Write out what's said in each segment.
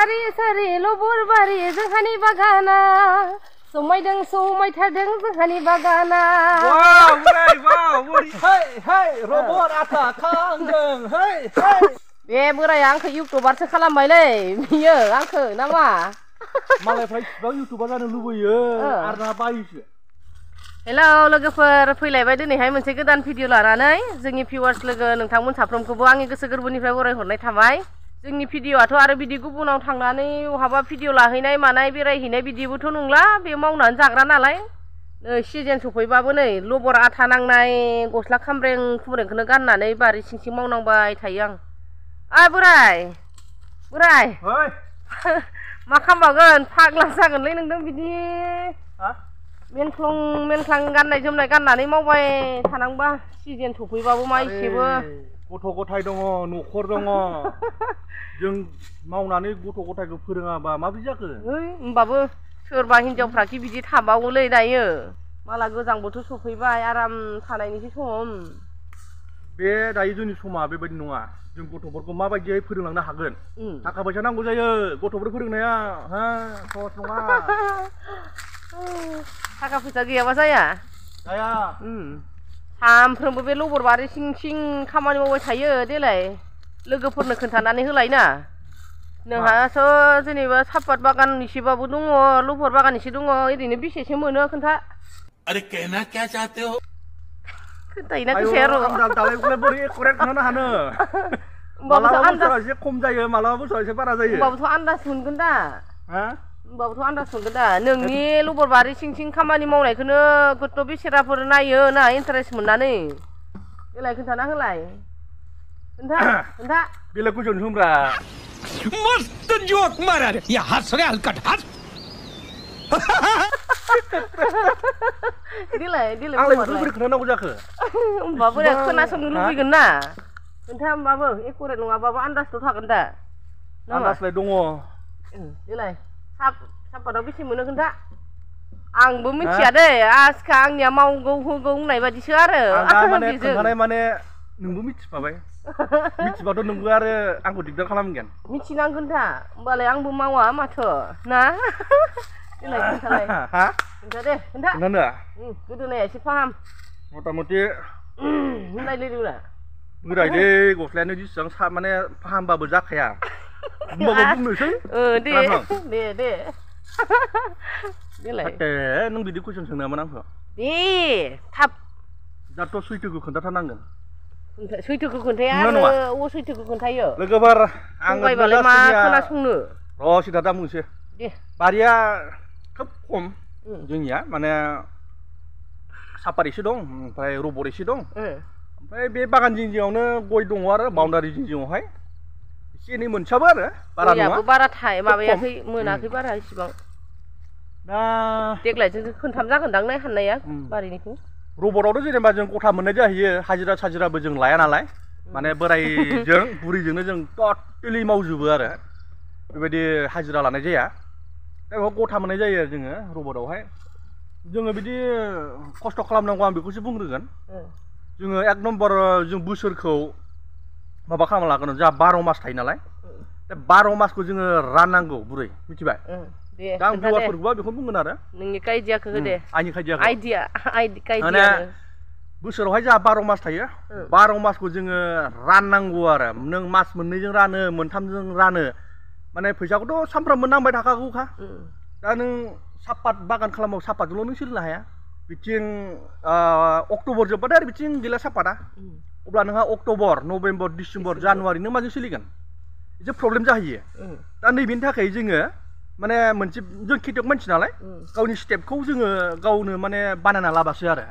सारि सारि लबर बारि जोंहानि बागाना समायदों समायथारदों जोंहानि बागाना वाव बोराय वाव बोरै हे रबर आथा खांदों हे बे बोराया आंखौ इउटुबारसो खालामबायलै बियो आंखौ नामा मालायफ्रा इसिबां इउटुबार जानो लुबैयो आरो ना बायोसो हेलौ लोगोफोर फैलायबाय दिनैहाय मोनसे गोदान भिडिअ लानानै जोंनि भिउवार्स लोगो नोंथांमोन साफ्रोमखौबो आंनि गोसो गोरबोनिफ्राय बरायहरनाय थाबाय जोंनि भिडिअआथ' आरो बिदि गुबुनाव थांनानै बहाबा भिडिअ लाहैनाय मानाय बेरायहैनाय बिदिबोथ' नंला बे मावनानै जाग्रा नालाय सिजन सफैबाबो नै लबर आथा नांनाय गस्ला खामब्रें खुमब्रेंखौनो गाननानै बारि सिं सिं मावनांबाय थायो आं बोराय बोराय मा खालामबावगोन फाग्ला जागोनलै नोंदों बिदि मेनख्लां गाननाय जोमनाय गाननानै मावबाय थानांबा सिजन सफैबाबो मा एसेबो गथ' गथाय दङ न'खर दङ जों मावनानै गथ' गथायखौ फोरोङाबा माबायदि जाखो होमबाबो सोरबा हिनजावफ्राखि बिदि थाबावोलै दायो माला गोजां बोथोर सफैबाय आराम थानायनिसो सम बे दायो जोंनि समा बेबायदि नङा जों गथ'फोरखौ माबायदियै फोरोंलांनो हागोन थाखा फैसा नांगौ जायो गथ'फोर फोरोंनाया सहस नङा थाखा फैसा गैयाबा जाया सामफ्रोमबो बे लबर बारि सिं सिं खामानि मावबाय थायो देलाय लोगोफोरनो खोन्थानानै होलायना नोंहाथ' जेनेबा सापात बागान एसेबाबो दङ लबर बागान एसे दङ ओरैनो बेसेसो मोनो खोन्था अरे कहना क्या चाहते हो खोन्थायोना खोन्थाया र' दालाय बोरै एकुरेट खोन्थानो हानो मालाबा बोसोराव एसे खम जायो मालाबा बोसोराव एसे बारा जायो होमबाबोथ' आन्दाज मोनगोन दा होमबाबोथ' आन्दाज मोनगोन दा नोंनि लबर बारि सिं सिं खामानि मावनायखौनो गथ' बेसेराफोर नायो ना इन्टारेस्ट मोननानै देलाय खोन्थाना होलाय खोन्था बेलाय कुइसन होमब्रा मस्त जोक मारा रे या हंस रे हलकट हंस देलाय आंलाय बोरै खोन्थानांगौ जाखो होमबाबो खोनासंनो लुबैगोन ना खोन्था होमबाबो एकुरेट नङाबाबो आन्दाजथ' थागोन दा आन्दाजलाय दङ देलाय सापाताव बेसे मोनो खोन्था आंबो मिथिया दे आजखा आंनिया मावगौ होगौ होननाय बादिसो आरो खोन्थानाय माने नोंबो मिथिफाबाय मिथिबाथ' नोंबो आरो आंखौ दिगदार खालामगोन मिथिनांगोन दा होमबालाय आंबो मावा माथो ना देलाय खोन्थालाय खोन्था दे खोन्था गोदोनाया एसे फाहाम मथा मथि होनलायलै रोङा बोरायलै गस्लायानो जेसेबां माने फाहामबाबो जाखाया होमबाबो बुंनोसै दे देलाय नों बिदि कुइसन सोंनामोन आंखौ दे थाब दाथ' सैथोखौ खोन्थाथारनांगोन सैथोखौ खोन्थाया आरो सैथोखौ खोन्थायो लोगोफोर आं मा खोनासंनो र' सिदा दा बुंसै दे बारिया खोब खम जोंनिया माने सापात एसे दं ओमफ्राय रबर एसे दं ओमफ्राय बे बागान जिं जिङावनो गय दङ आरो बाउन्डारि जिं जिङावहाय एसे एनै मोनसाबो आरो बारा नङा बारा माबायाखै मोनाखै बारा इसिबां दा देग्लायजों खोन्थाम जागोनदां हाननाया बारिनिखौ रबरावथ' जेनेबा जों गथा मोननाय जाहैयो हाजिरा साजिराबो जों लाया नालाय माने बोरायजों बुरैजोंनो जों टटेलि मावजोबो आरो बेबायदि हाजिरा लानाय जाया दा बेयाव गथा मोननाय जायो जोङो रबरावहाय जोङो बिदि खस्थ' खालामनांगौ आं बेखौसो बुंग्रोगोन जोङो एक नम्बर जों बोसोरखौ माबा खालामना लागोन जोंहा 12 मास थायो नालाय दा 12 मासखौ जोङो राननांगौ बुरै मिथिबाय दा आं भिउवारफोरखौबा बेखौ बुंगोन आरो नोंनि आइडियाखौ होदे आंनि आइडिया माने बोसोरावहाय जोंहा 12 मास थायो 12 मासखौ जोङो राननांगौ आरो नों मास मोननैजों रानो मोनथामजों रानो माने फैसाखौथ' सानफ्रामबो नांबाय थाखागौखा दा नों सापात बागान खालामो सापातजोंल' नों सोलिनो हाया बिथिं अक्ट'बर जोबबाथाय आरो बिथिं गैला सापाता अब्ला नोंहा अक्ट'बर नभेम्बर डिसेम्बर जानुवारि नों माजों सोलिगोन एसे प्रब्लेम जाहैयो दा नैबेनि थाखाय जोङो माने मोनसे जों खेतियक मानसि नालाय गावनि स्टेपखौ जोङो गावनो माने बानायना लाबासो आरो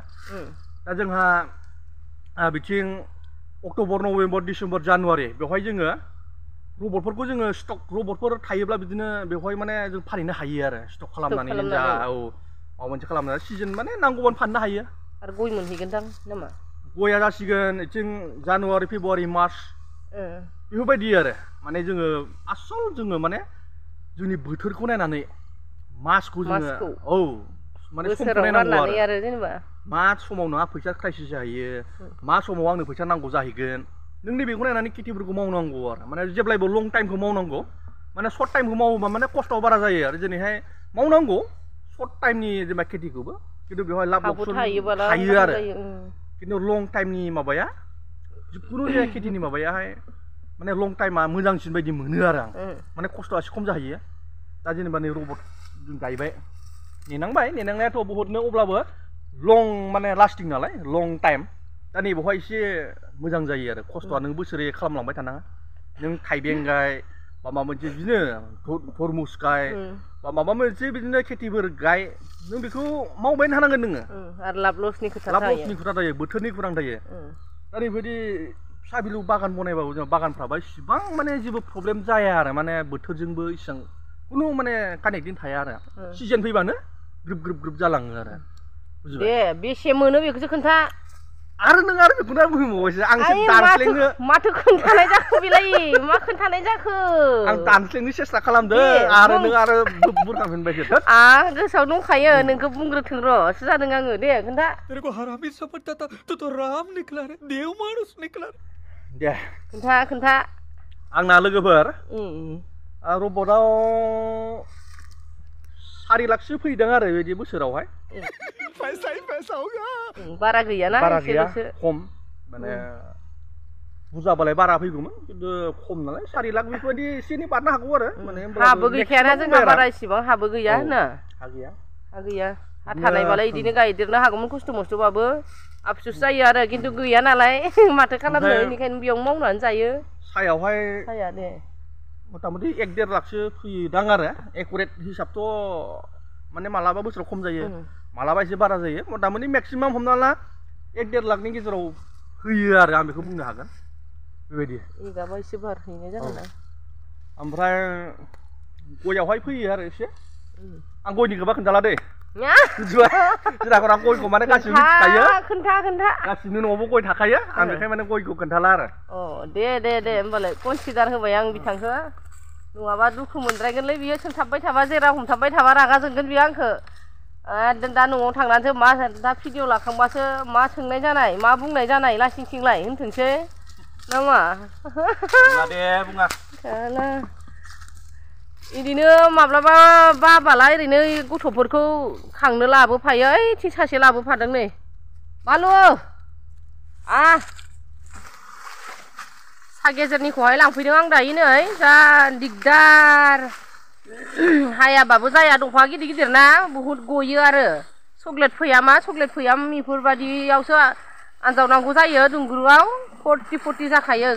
दा जोंहा बिथिं अक्ट'बर नभेम्बर डिसेम्बर जानुवारि बेवहाय जोङो रबरफोरखौ जोङो स्टक रबरफोर थायोब्ला बिदिनो बेवहाय माने जों फानहैनो हायो आरो स्टक खालामनानै माबा मोनसे खालामनानै सिजन माने नांगौबानो फाननो हायो आरो गय मोनहैगोनदां नामा गया जासिगोन बिथिं जानुवारि फेब्रुवारि मार्च बेफोरबायदि आरो माने जोङो आसल जोङो माने जोंनि बोथोरखौ नायनानै मासखौ जोङो माने समखौ नायनांगौ आरो जेनेबा मा समाव नोंहा फैसा क्राइसिस जाहैयो मा समाव आंनो फैसा नांगौ जाहैगोन नों नैबेखौ नायनानै खेथिफोरखौ मावनांगौ आरो माने जेब्लायबो लं टाइमखौ मावनांगौ माने सर्ट टाइमखौ मावोबा माने खस्थ' बारा जायो आरो दिनैहाय मावनांगौ सर्ट टाइमनि जेनेबा खेथिखौबो खिन्थु बेवहाय लाब लकसन थायो आरो खिन्थु लं टाइमनि माबाया जिखुनु जाया खेथिनि माबायाहाय माने लं टाइमा मोजांसिन बायदि मोनो आरो आं माने खस्थ'आ एसे खम जाहैयो दा जेनेबा नै रबट जों गायबाय नेनांनायाथ' बहुतनो अब्लाबो लं माने लास्टिं नालाय लं टाइम दा नैबेवहाय एसे मोजां जायो आरो खस्थ'आ नों बोसोरै खालामलांबाय थानाङा नों थाइबें गाय बा माबा मोनसे बिदिनो थरमुस गाय बा माबा मोनसे बिदिनो खेथिफोर गाय नों बेखौ मावबाय थानांगोन नोङो आरो लाब लसनि खोथा थायो बोथोरनि खुरां थायो दा ओरैबायदि फिसा बिलु बागान बनायबाबो जों बागानफ्राबा इसिबां माने जेबो प्रब्लेम जाया आरो माने बोथोरजोंबो इसिबां खुनु माने कानेक्टिं थाया आरो सिजन फैबानो ग्रोब जालाङो आरो दे बेसे मोनो बेखौसो खोन्था आरो नों आरो बेखौनो बुंबावबायसो आंसो दानस्लेंनो माथो खोन्थानाय जाखो बेलाय मा खोन्थानाय जाखो आं दानस्लेंनो सेस्था खालामदों आरो नों आरो बुरखांफिनबायसो आं गोसोआव दंखायो नोंखौ बुंग्रोथों र'सो जादों आङो दे खोन्था तेरे को हरामी समझता था तू तो राम निकला रे देव मानुस निकला रे दे खोन्था आंना लोगोफोर रबटआव 4 लाखसो फैदों आरो बेबायदि बोसोरावहाय पैसा होगा बारा गैयाना बारा गैया खम माने बुरजाबालाय बारा फैगौमोन खिन्थु खम नालाय 4 लाख बेफोरबायदि एसे एनै बारनो हागौ आरो माने हाबो गैखायाना जोंहा बारा इसेबां हाबो गैया होनो हा गैया हा थानायबालाय बिदिनो गायदेरनो हागौमोन खस्थ' मस्थ'बाबो आफसुस जायो आरो खिन्थु गैया नालाय माथो खालामनो बेनिखायनो बेयाव मावनानै जायो साया दे मथा मथि 1-1.5 लाखसो फैयोदां आरो एकुरेट हिसाबथ' माने मालाबा बोसोराव खम जायो मालाबा एसे बारा जायो मथा मथि मेक्सिमाम हमना ला 1-1.5 लाखनि गेजेराव होयो आरो आं बेखौ बुंनो हागोन बेबायदि एगाबा एसे बार हैनाय जागोन ओमफ्राय गयावहाय फैयो आरो एसे आं गयनि खोबा खोन्थाला दे आं गयखौ माने गासिबो मिथिखायो खोन्था गासिबो न'आवबो गय थाखायो आं बेखायनो माने गयखौ खोन्थाला आरो दे होमबालाय कनसिदार होबाय आं बिथांखौ नङाबा दुखु मोनद्रायगोनलै बियो सोंथाबबाय थाबा जेरा हमथाबबाय थाबा रागा जोंगोन बियो आंखौ एकदम दा न'आव थांनानैसो मा दा भिडिअ लाखांबासो मा सोंनाय जानाय मा बुंनाय जानाय लासिं सिंलाय होनथोंसै नामा दे बुङा बिदिनो माब्लाबा बाबालाय ओरैनो गथ'फोरखौ खांनो लाबोफायो ओइ सासे लाबोफादों नै बालु सा गेजेरनिखौहाय लांफैदों आं दायो नै जा दिगदार हायाबाबो जाया दंफाङा गिदिर ना बुहुद गयो आरो चक्लेट फैयाम बेफोरबायदियावसो आनजावनांगौ जायो दुंगुरुआव 40 जाखायो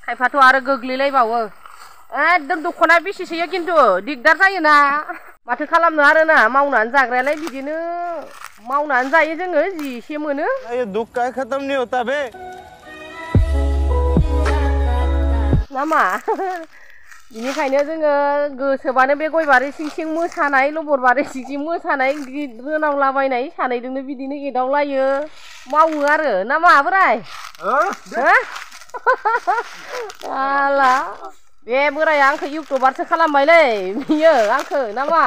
खायफाथ' आरो गोग्लैलायबावो एकदम दख'ना बेसेसोयो खिन्थु दिगदार जायोना माथो खालामनो आरोना मावनानै जाग्रायालाय बिदिनो मावनानै जायो जोङो जि एसे मोनो दुख का खत्म नहीं होता बे नामा बिनिखायनो जोङो गोसोबानो बे गय बारि सिं मोसानाय लबर बारि सिं मोसानाय रोनावलाबायनाय सानैजोंनो बिदिनो एदावलायो मावो आरो ना माबोराय आला बे बोराया आंखौ इउटुबारसो खालामबायलै बियो आंखौ नामा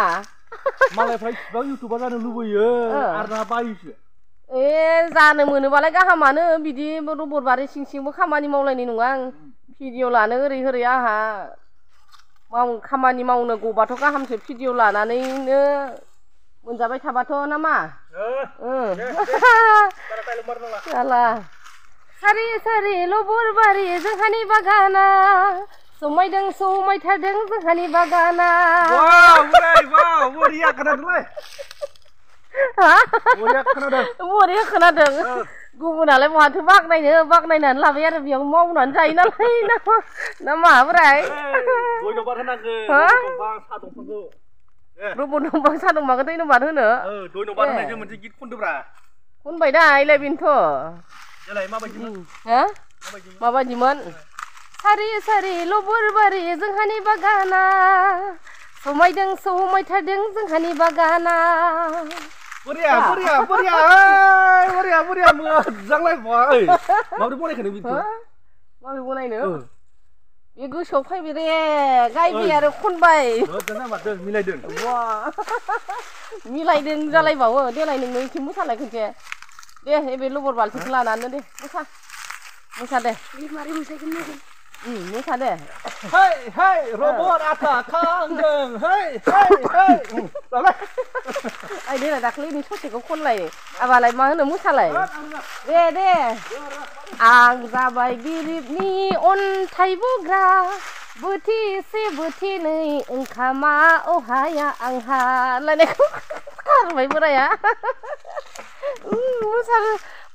मालायफ्रा इसिबां इउटुबार जानो लुबैयो आरो ना बायोसो जानो मोनोबालाय गाहामानो बिदि रबर बारि सिंबो खामानि मावलायनाय नङा आं भिडिअ लानो ओरै आंहा खामानि मावनो गबाथ' गाहामसो भिडिअ लानानैनो मोनजाबाय थाबाथ' नामा जाला सारि लबर बारि जोंहानि बागाना समायदों समायथारदों जोंहानि बागाना बरिया खोनादोंलाय बरिया खोनादों गुबुनालाय बहाथो बाखनायनानै लाबाय आरो बेयाव मावनानै जायो नालाय ना माबोराय रबर दंफां सा दंफांखौ दै नम्बार होनो खनबाय दा इलाय बेनोथ' माबायदिमोन सारि लबर बारि जोंहानि बागाना समायदों समायथारदों जोंहानि बागाना बरिया मोजांलाय माबोरै बनायखो नों बिखौ माबोरै बनायनो बे गोसोआव फैबाय रे गायबाय आरो खनबाय मिलायदों जालायबावो देलाय नोंनो एसे मोसालाय खनसे दे बे लबर बाल्थिंखौ लानानै दे मोसा दे मोसा दे Hei robot atas kandeng hei Salah ai đây là दाख्लै नि ससेखौ खनलाय आबालाय मा होनो मोसालाय दे आं जाबाय गिरिबनि अन्थाइ बुग्रा बोथिसे बोथिनै ओंखामा अहाया आंहा लायनायखौ खारबाय बोराया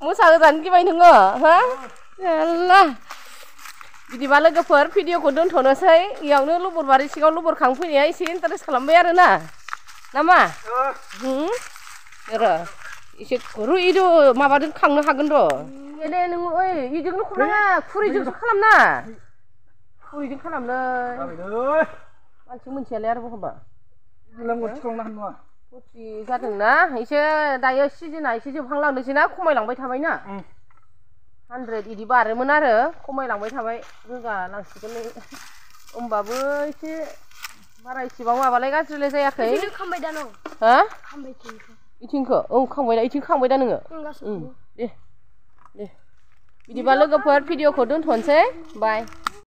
मोसाहोजानो गिबाय नोङो हा आल्ला बिदिबा लोगोफोर भिडिअखौ दोनथ'नोसै इयावनो लबरबारि सिङाव लबर खांफैनाया एसे इन्टारेस्ट खालामबाय आरो ना नामा र' एसे रुइदो माबाजों खांनो हागोन र' दे नोङो ओइ इजोंनो खनाङा खुरैजोंसो खालामना खुरैजों खालामलै मानसि मोनथियालाय आरो बहाबा फुरथि जादोंना एसे दायो सिजोना एसे जोबहांलांनोसै ना खमायलांबाय थाबायना 100 इदि बारोमोन आरो खमायलांबाय थाबाय रोगालांसिगोन होमबाबो एसे बारा इसेबां माबालाय गाज्रिलाय जायाखै खांबाय दा नों हा खांबाय इथिंखौ खांबाय दा इथिं खांबाय दा नोङो दे बिदिबा लोगोफोर भिडिअखौ दोनथ'नोसै बाय